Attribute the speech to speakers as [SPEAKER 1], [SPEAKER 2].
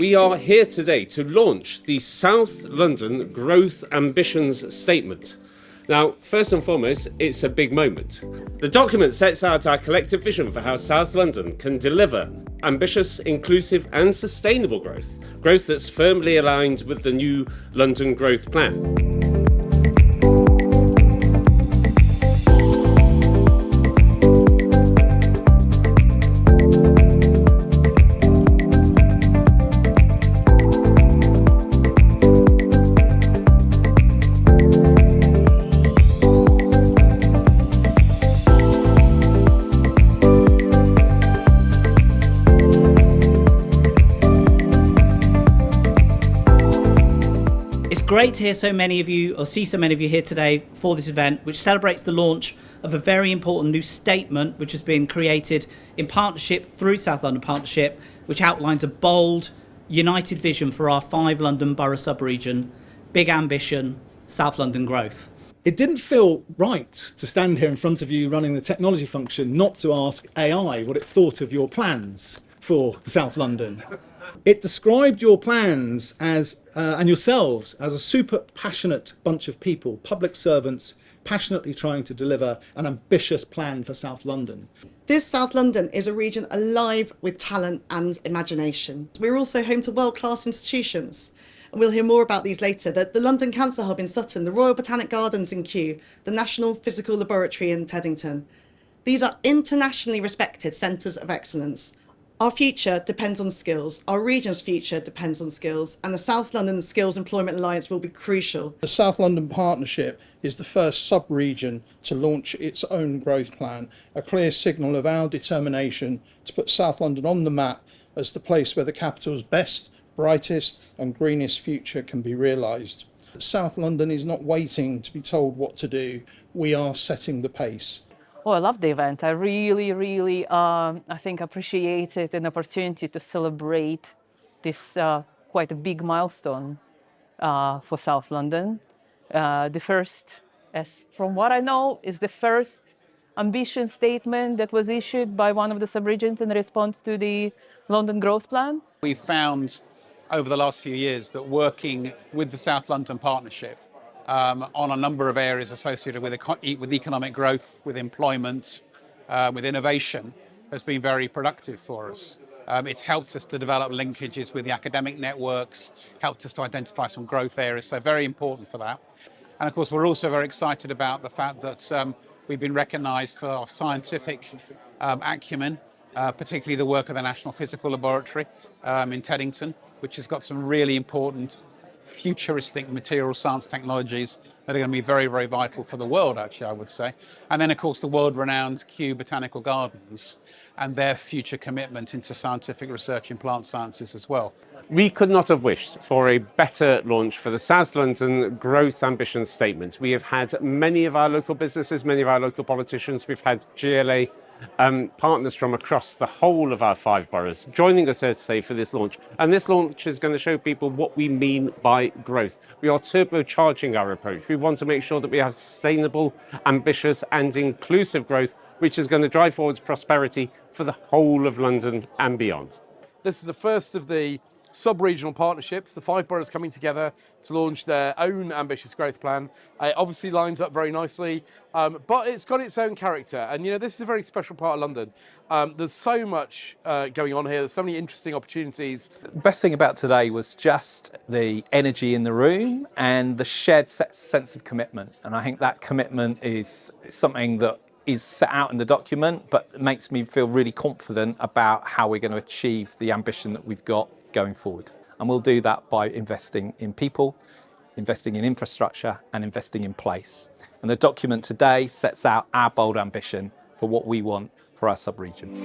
[SPEAKER 1] we are here today to launch the South London Growth Ambitions Statement. Now, first and foremost, it's a big moment. The document sets out our collective vision for how South London can deliver ambitious, inclusive and sustainable growth that's firmly aligned with the new London Growth Plan.
[SPEAKER 2] It's great to hear so many of you, or see so many of you here today for this event, which celebrates the launch of a very important new statement, which has been created in partnership through South London Partnership, which outlines a bold, united vision for our 5 London borough sub-region, big ambition, South London growth.
[SPEAKER 3] It didn't feel right to stand here in front of you running the technology function, not to ask AI what it thought of your plans for South London. It described your plans as, and yourselves as a super passionate bunch of people, public servants, passionately trying to deliver an ambitious plan for South London.
[SPEAKER 4] This South London is a region alive with talent and imagination. We're also home to world-class institutions. And we'll hear more about these later. The London Cancer Hub in Sutton, the Royal Botanic Gardens in Kew, the National Physical Laboratory in Teddington. These are internationally respected centres of excellence. Our future depends on skills, our region's future depends on skills, and the South London Skills Employment Alliance will be crucial.
[SPEAKER 5] The South London Partnership is the first sub-region to launch its own growth plan, a clear signal of our determination to put South London on the map as the place where the capital's best, brightest and greenest future can be realised. South London is not waiting to be told what to do, we are setting the pace.
[SPEAKER 6] Oh, I love the event. I really, I think appreciated an opportunity to celebrate this quite a big milestone for South London. The first, as from what I know, is the first ambition statement that was issued by one of the sub-regions in response to the London Growth Plan.
[SPEAKER 7] We found over the last few years that working with the South London Partnership on a number of areas associated with economic growth, with employment, with innovation, has been very productive for us. It's helped us to develop linkages with the academic networks, helped us to identify some growth areas, so very important for that. And of course, we're also very excited about the fact that we've been recognised for our scientific acumen, particularly the work of the National Physical Laboratory in Teddington, which has got some really important futuristic material science technologies that are going to be very, very vital for the world, actually, I would say. And then, of course, the world-renowned Kew Botanical Gardens and their future commitment into scientific research in plant sciences as well.
[SPEAKER 1] We could not have wished for a better launch for the South London Growth Ambition Statement. We have had many of our local businesses, many of our local politicians, we've had GLA partners from across the whole of our 5 boroughs joining us here today for this launch. And this launch is going to show people what we mean by growth. We are turbocharging our approach. We want to make sure that we have sustainable, ambitious and inclusive growth, which is going to drive forwards prosperity for the whole of London and beyond.
[SPEAKER 8] This is the first of the sub-regional partnerships, the 5 boroughs coming together to launch their own ambitious growth plan. It obviously lines up very nicely, but it's got its own character. And you know, this is a very special part of London. There's so much going on here. There's so many interesting opportunities.
[SPEAKER 9] The best thing about today was just the energy in the room and the shared sense of commitment. And I think that commitment is something that is set out in the document, but it makes me feel really confident about how we're going to achieve the ambition that we've got going forward. And we'll do that by investing in people, investing in infrastructure and investing in place. And the document today sets out our bold ambition for what we want for our sub-region.